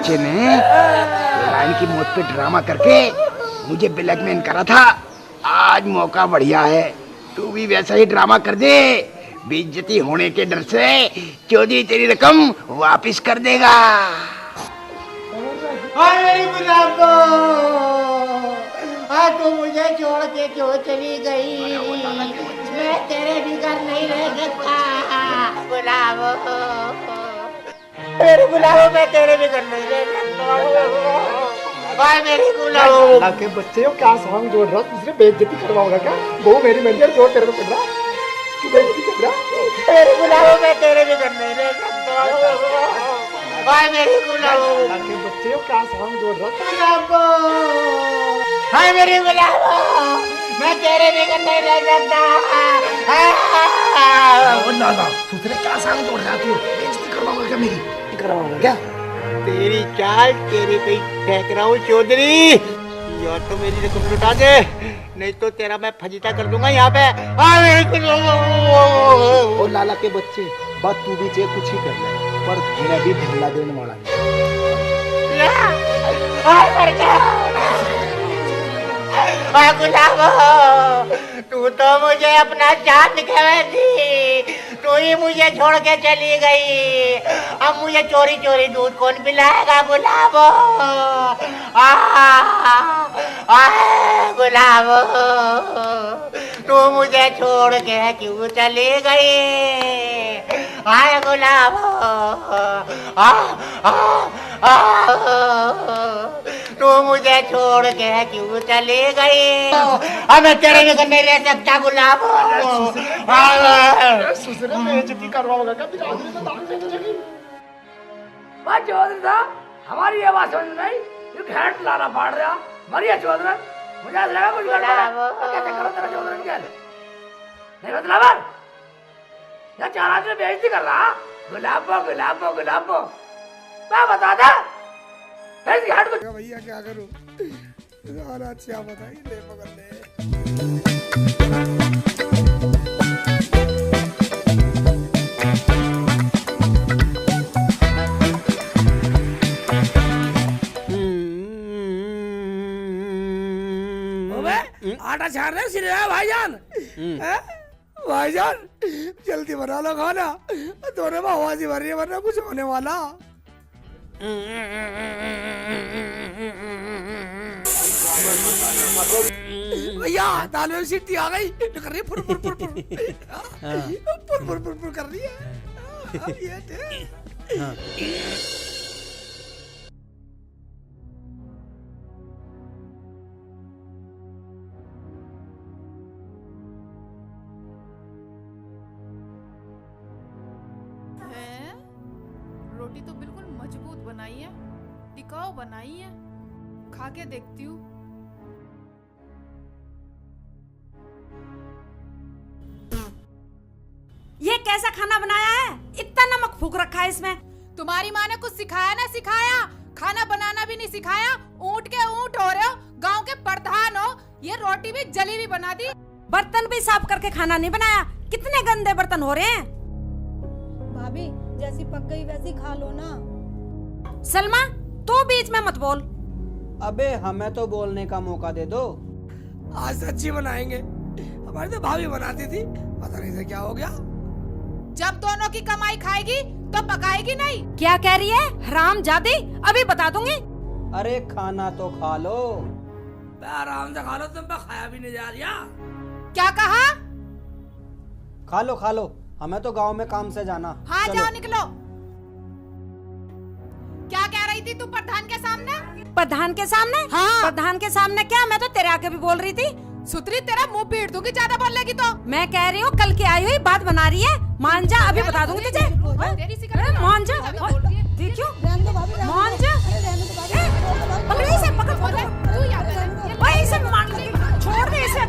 बच्चे ने रायन की मौत पे ड्रामा करके मुझे ब्लैकमेल करा था। आज मौका बढ़िया है, तू भी वैसा ही ड्रामा कर दे। बेइज्जती होने के डर से चौधरी तेरी रकम वापस कर देगा। मेरी गुलाबो, तू मुझे छोड़ के क्यों चली गई? मैं तेरे बिगर नहीं रह सकता। गुलाबो, मेरी गुलाबो, मैं तेरे बिगर नहीं रह सकता। मेरी गुलाबो के बच्चे हो, क्या सॉन्ग जोड़ रहा? दूसरे बेइज्जती करवाओगा क्या? वो मेरी मंदिर जोड़ तेरे को पड़ रहा, तू बेइज्जती कर रहा। मेरी गुलाबो, मैं तेरे बिगर नहीं रह सकता। मेरी गुलाबो के बच्चे हो, क्या सॉन्ग जोड़ रहा? गुलाबो, हाय मेरी गुलाबो, मैं तेरे बिगर नहीं रह सकता। लाला दूसरे क्या सॉन्ग जोड़ रहा तू? बेइज्जती करवाओगा क्या मेरी? करवाओगा क्या? तेरी चाल तेरी पे फेंक रहा हूँ चौधरी। या तो मेरी रकम लुटा दे, नहीं तो तेरा मैं फजीता कर दूंगा यहाँ पे। ओ लाला के बच्चे, बात तू भी चाहे कुछ ही कर ले, पर मैं भी ढिल्ला देने वाला नहीं। गुलाबो, तू तो मुझे अपना जान थी, तू ही मुझे छोड़ के चली गई। अब मुझे चोरी चोरी दूध कौन पिलाएगा? गुलाबो, गुलाबो, तू मुझे छोड़ के क्यों चली गई? हाय गुलाबो, तू मुझे छोड़ के क्यों चली गई? अब मैं तेरे बिगर नहीं रह सकता। गुलाबो, बेइज्जती करवाओगा क्या? मेरे आदमी को दारू दे दो जगी। भाई चौधरी साहब, हमारी ये बात समझ नहीं, ये घेट लाना पड़ रहा। मरिया चौधरी, मुझे ऐसा लगा कुछ गड़बड़ है। कैसे करो तेरा चौधरी क्या? नहीं मतलब या चार आदमी बेइज्जती कर रहा। गुलाबो, गुलाबो, गुलाबो, मैं बता था इस घाट को। भैया क्या करूं? अच्छा बताइए, ले पकड़ ले। आटा छान रहे सिरे भाईजान। भाईजान जल्दी बना लो खाना, दोनों में आवाज ही भर रही है, वरना कुछ होने वाला। भैया दाल में सीटी आ गई, कर रही है फुर फुर फुर फुर फुर फुर फुर फुर कर रही है। ये रोटी तो बिल्कुल मजबूत बनाई है, टिकाऊ बनाई है, खा के देखती हूँ। ये कैसा खाना बनाया है? इतना नमक फूक रखा है इसमें। तुम्हारी माँ ने कुछ सिखाया ना सिखाया? खाना बनाना भी नहीं सिखाया। ऊँट के ऊँट हो रहे हो, गांव के प्रधान हो, ये रोटी भी जली भी बना दी। बर्तन भी साफ करके खाना नहीं बनाया। कितने गंदे बर्तन हो रहे हैं। भाभी जैसी पक गई वैसी खा लो ना। सलमा तू बीच में मत बोल। अबे हमें तो बोलने का मौका दे दो। आज सच्ची बनाएंगे, हमारी तो भाभी बनाती थी, पता नहीं से क्या हो गया। जब दोनों की कमाई खाएगी तो पकाएगी नहीं। क्या कह रही है हरामजादी? अभी बता दूंगी। अरे खाना तो खा लो। आराम से खा लो, तुम पे खाया भी नहीं जा रहा। क्या कहा? खा लो, हमें तो गांव में काम से जाना। हाँ चलो। जाओ निकलो। क्या कह रही थी तू प्रधान के सामने? प्रधान के सामने? हाँ। प्रधान के सामने क्या? मैं तो तेरे आगे भी बोल रही थी। सुतरी तेरा मुंह पीट दूंगी ज्यादा बोलेगी तो। मैं कह रही हूँ कल की आई हुई बात बना रही है। मान जा, अभी बता दूंगी तुझे। तेरी सिगरेट मान जा, देखियो मान जा। पकड़ इसे, पकड़ पकड़। तू याद है भाई इसे मान, छोड़ दे इसे,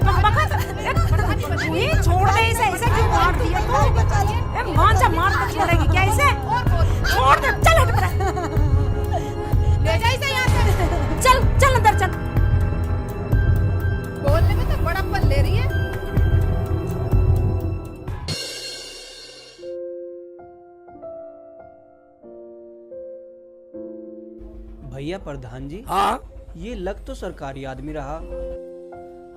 छोड़ दे इसे, इसे क्यों मार दिया तू? मान जा, मार कर छोड़ेगी क्या इसे? छोड़ दे, चल हट पड़ा। ले जा इसे यहाँ से। चल चल अंदर चल। बोलने में तो बड़प्पन ले रही है। प्रधान जी, हाँ ये लग तो सरकारी आदमी रहा।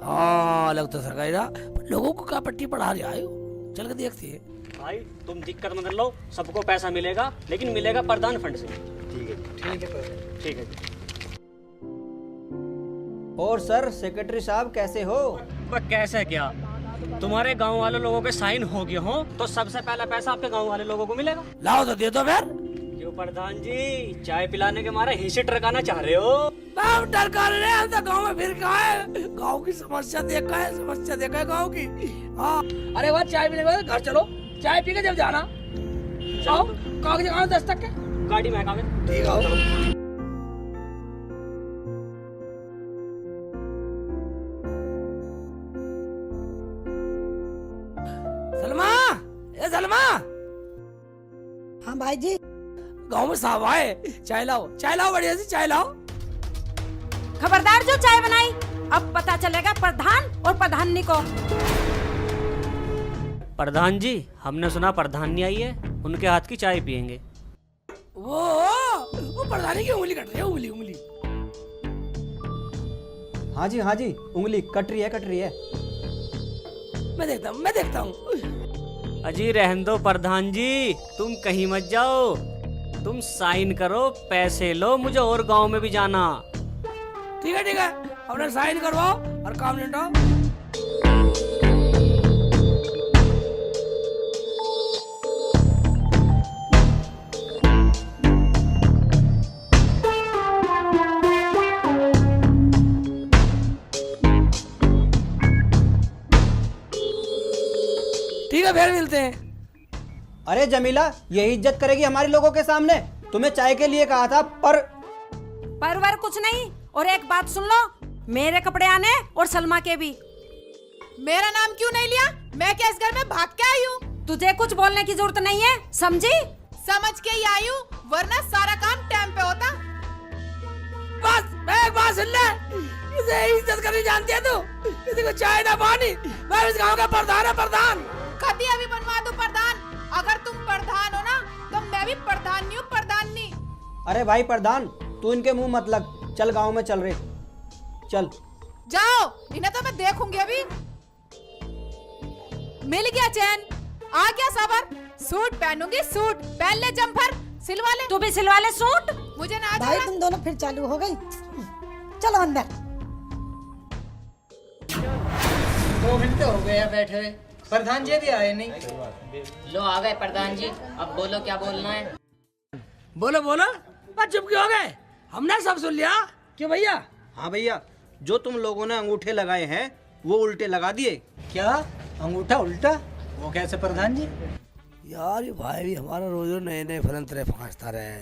हाँ लग तो सरकारी रहा, पर लोगों को क्या पट्टी पढ़ा रहे आयो, चल के देखते हैं। भाई तुम दिक्कत मत लो, सबको पैसा मिलेगा, लेकिन मिलेगा प्रधान फंड से। ठीक है। और सर सेक्रेटरी साहब कैसे हो? वह कैसे क्या, तुम्हारे गांव वाले लोगों के साइन हो गए हो तो सबसे पहला पैसा आपके गांव वाले लोगों को मिलेगा। लाओ तो दे दो फिर। क्यों प्रधान जी, चाय पिलाने के मारे हिस्से टरकाना चाह रहे हो? हम टरका रहे हैं, हम तो गाँव में फिर कहाँ है, गाँव की समस्या देखा है, गाँव की। हाँ अरे वह चाय पीने के बाद घर चलो, चाय पी के जब जाना जाओ, कागज कहाँ 10 तक के गाड़ी में कागज। ठीक है। सलमा, ए सलमा, हाँ भाई जी। गाँव में साहब आए, चाय लाओ बढ़िया सी चाय लाओ। खबरदार जो चाय बनाई, अब पता चलेगा प्रधान और प्रधानी को। प्रधान जी, हमने सुना प्रधानी आई है, उनके हाथ की चाय पियेंगे। वो प्रधानी की उंगली कट रही है, उंगली। हाँ जी, उंगली कट रही है। मैं देखता हूँ। अजी रहने दो प्रधान जी, तुम कहीं मत जाओ, तुम साइन करो, पैसे लो, मुझे और गांव में भी जाना। ठीक है, अपने साइन करवाओ और काम निपटाओ। ठीक है, फिर मिलते हैं। अरे जमीला, यही इज्जत करेगी हमारे लोगों के सामने? तुम्हें चाय के लिए कहा था, परवर कुछ नहीं। और एक बात सुन लो, मेरे कपड़े आने और सलमा के भी। मेरा नाम क्यों नहीं लिया? मैं क्या इस घर में भाग के आई हूँ? तुझे कुछ बोलने की जरूरत नहीं है, समझी? समझ के ही आई हूँ, वरना सारा काम टाइम पे होता। बस एक बात सुन ले, इसे इज्जत करनी जानती है तू? किसी को चाय ना पानी, मैं इस गांव का प्रधान। कभी अभी बनवा दो प्रधान। अगर तुम प्रधान हो ना, तो मैं भी प्रधान नहीं हूँ, प्रधानी। अरे भाई प्रधान, तू इनके मुंह मत लग, चल गांव में चल रहे, चल जाओ, इन्हें तो मैं देखूंगी अभी। मिल गया चैन, आ गया सबर। सूट पहनूंगी, सूट पहन ले, जम्पर सिलवा ले। तू भी सिलवा ले सूट। मुझे ना भाई तुम दोनों फिर चालू हो गई। चलो अंदर। 2 घंटे हो गए हैं बैठे हुए, प्रधान जी भी आए नहीं। लो आ गए प्रधान जी, अब बोलो क्या बोलना है। बोलो, बस चुप क्यों हो गए? हमने सब सुन लिया। क्यों भैया? हाँ भैया, जो तुम लोगों ने अंगूठे लगाए हैं वो उल्टे लगा दिए। क्या अंगूठा उल्टा? वो कैसे प्रधान जी? यार ये भाई भी हमारा रोज नए फलंतरे फांसता रहे।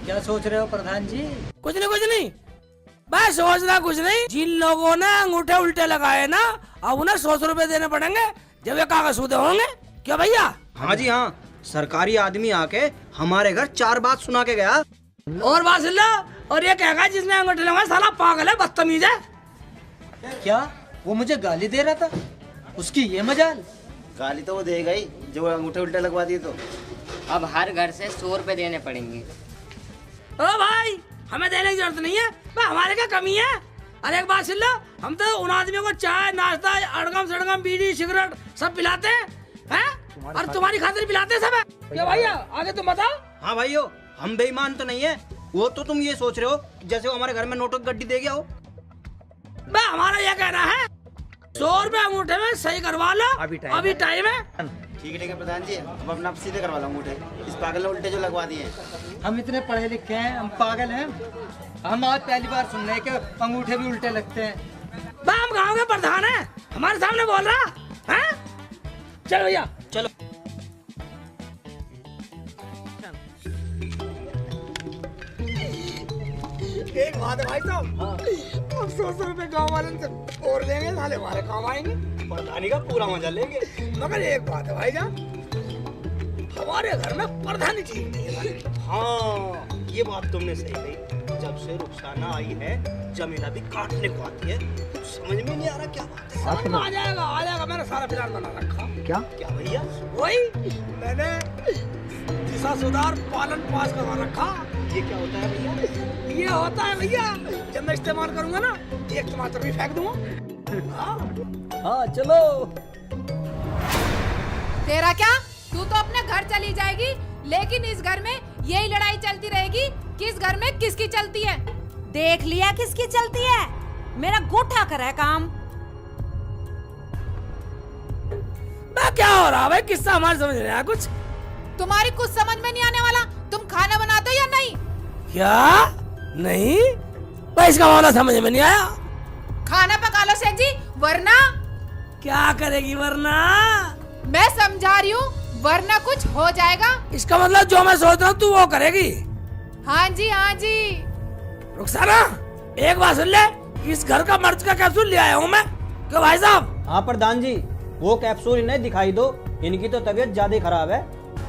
क्या सोच रहे हो प्रधान जी? कुछ नहीं, मैं सोच रहा कुछ नहीं। जिन लोगों ने अंगूठे उल्टे लगाए ना, अब उन्हें 100 रुपए देने पड़ेंगे जब ये कागज सूदे होंगे। क्या भैया? हाँ जी हाँ, सरकारी आदमी आके हमारे घर 4 बात सुना के गया। और बात सुन लो, और ये कहेगा जिसने अंगूठे लगाए साला पागल है, बदतमीज है। क्या वो मुझे गाली दे रहा था? उसकी ये मजाल। गाली तो वो देगा ही जो अंगूठे उल्टे लगवा दिए तो। अब हर घर से 100 रुपए देने पड़ेंगे। ओ भाई, हमें देने की जरूरत नहीं है, हमारे क्या कमी है? अरे एक बात सुन लो, हम तो उन आदमियों को चाय नाश्ता अड़गम सड़गम बीड़ी सिगरेट सब पिलाते हैं, और तुम्हारी खातिर पिलाते हैं सब। क्या भैया आगे तुम बताओ। हाँ भाइयों, हम बेईमान तो नहीं है। वो तो तुम ये सोच रहे हो जैसे वो हमारे घर में नोटों की गड्डी दे गया हो। हमारा ये कहना है 100 रुपए अंगूठे में सही करवा लो, अभी टाइम है। ठीक है प्रधान जी, हम अपना सीधे करवा लो अंगूठे। इस पागल ने उल्टे जो लगवा दिए। हम इतने पढ़े लिखे हैं, हम पागल हैं? हम आज पहली बार सुन रहे हैं कि अंगूठे भी उल्टे लगते हैं। हम गाँव के प्रधान है, हमारे सामने बोल रहा है। चलो भैया चलो। एक बात है भाई साहब, अब 100 रुपए गाँव वाले से और लेंगे, साले हमारे काम आएंगे, प्रधानी का पूरा मजा लेंगे। मगर एक बात है भाई जान, हमारे घर में प्रधानी ठीक नहीं है। हाँ, ये बात तुमने सही कही। जब से रुखसाना आई है, जमीला भी काटने को आती है, कुछ समझ में नहीं आ रहा क्या बात है। समझ में आ जाएगा, मैंने सारा प्लान बना रखा। क्या भैया? वही मैंने दिशा सुधार पालन पास करवा रखा। ये क्या होता है भैया? ये होता है भैया, जब मैं इस्तेमाल करूंगा ना एक टमाटर भी फेंक दूंगा। हाँ चलो। तेरा क्या, तू तो अपने घर चली जाएगी, लेकिन इस घर में यही लड़ाई चलती रहेगी, किस घर में किसकी चलती है। देख लिया किसकी चलती है, मेरा गोठा करे काम। क्या हो रहा है भाई, किस्सा हमारे समझ नहीं आया कुछ। तुम्हारी कुछ समझ में नहीं आने वाला, तुम खाना बनाते हो या नहीं? क्या नहीं भाई, इसका मामला समझ में नहीं आया। खाना पका लो शेख जी, वरना क्या करेगी वरना? मैं समझा रही हूँ, वरना कुछ हो जाएगा। इसका मतलब जो मैं सोच रहा हूँ तू वो करेगी। हाँ जी हाँ जी। रुखसाना एक बात सुन ले, इस घर का मर्ज का कैप्सूल ले आया हूँ मैं। क्यों भाई साहब? हाँ प्रधान जी, वो कैप्सूल इन्हें दिखाई दो, इनकी तो तबीयत ज्यादा ही खराब है।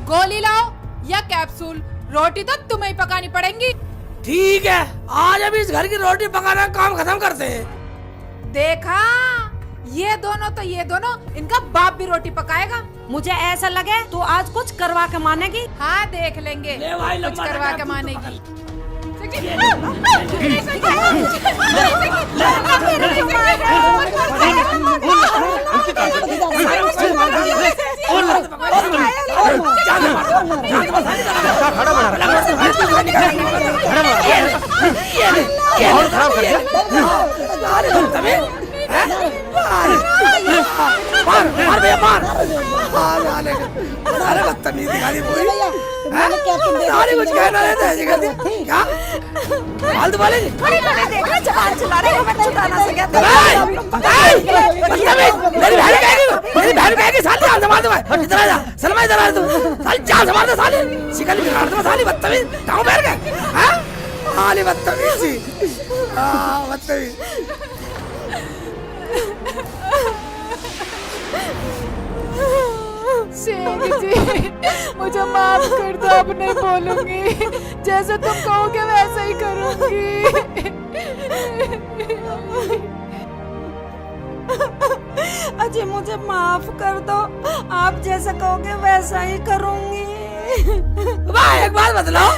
गोली लाओ या कैप्सूल, रोटी तो तुम्हें ही पकानी पड़ेगी। ठीक है, आज अभी इस घर की रोटी पकाना काम खत्म करते हैं। देखा, ये दोनों, इनका बाप भी रोटी पकाएगा। मुझे ऐसा लगे तो आज कुछ करवा के मानेगी। हाँ देख लेंगे, ले भाई, कुछ लंबा करवा लगा के तू तो मानेगी। अरे बदतमीजी दिखानी पूरी। कुछ कहना है क्या? फालतू बोलेगी। खड़ी खड़ी देख रहे, जबान चला रहे, हमें छुटाना से कहते मेरी बहन कहेगी साली जान से मार दो भाई, इधर आ जा, सलमा इधर आ तू, साली जान से मार दो साली, शिकल बिगाड़ दो साली, बदतमीज, गाँव बैठ गए, हाँ? साली बदतमीजी, हाँ बदतमीज। शेख जी मुझे माफ कर दो, अब नहीं बोलूंगी, जैसे तुम कहोगे वैसा ही करूंगी। अजय मुझे माफ कर दो, आप जैसा कहोगे वैसा ही करूंगी। भाई एक बात बतलाओ,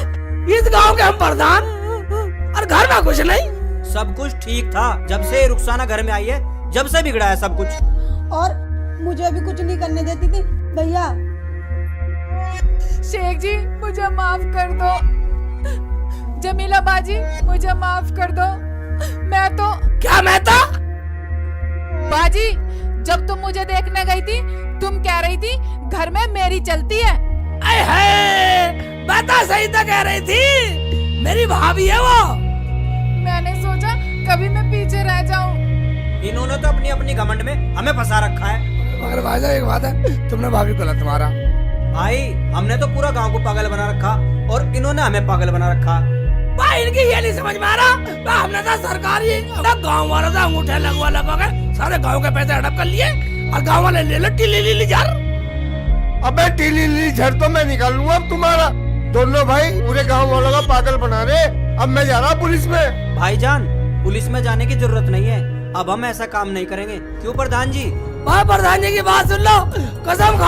इस गांव के हम प्रधान और घर में कुछ नहीं। सब कुछ ठीक था जब से रुखसाना घर में आई है, जब से बिगड़ा है सब कुछ। और मुझे भी कुछ नहीं करने देती थी भैया। शेख जी मुझे माफ कर दो, जमीला बाजी मुझे माफ कर दो। मैं तो क्या मैं तो बाजी, जब तुम मुझे देखने गई थी, तुम कह रही थी घर में मेरी चलती है। बता, सही तो कह रही थी, मेरी भाभी है वो। मैंने सोचा कभी मैं पीछे रह जाऊं। इन्होंने तो अपनी अपनी घमंड में हमें फंसा रखा है। मगर भाई साहब एक बात है, तुमने भाभी को गलत मारा। भाई हमने तो पूरा गांव को पागल बना रखा और इन्होंने हमें पागल बना रखा। भाई इनकी ये नहीं समझ में आ रहा, हमने तो सरकारी गाँव वालों से अंगूठे लगवा के सारे गाँव के पैसे हड़प कर लिए और गाँव वाले ले लो टीली झर। अबे टीली झर तो मैं निकालूंगा अब तुम्हारा। दोनों भाई पूरे गांव वालों का पागल बना रहे। अब मैं जा रहा पुलिस में। भाईजान पुलिस में जाने की जरूरत नहीं है, अब हम ऐसा काम नहीं करेंगे। क्यों प्रधान जी? प्रधान जी की बात सुन लो, कसम खा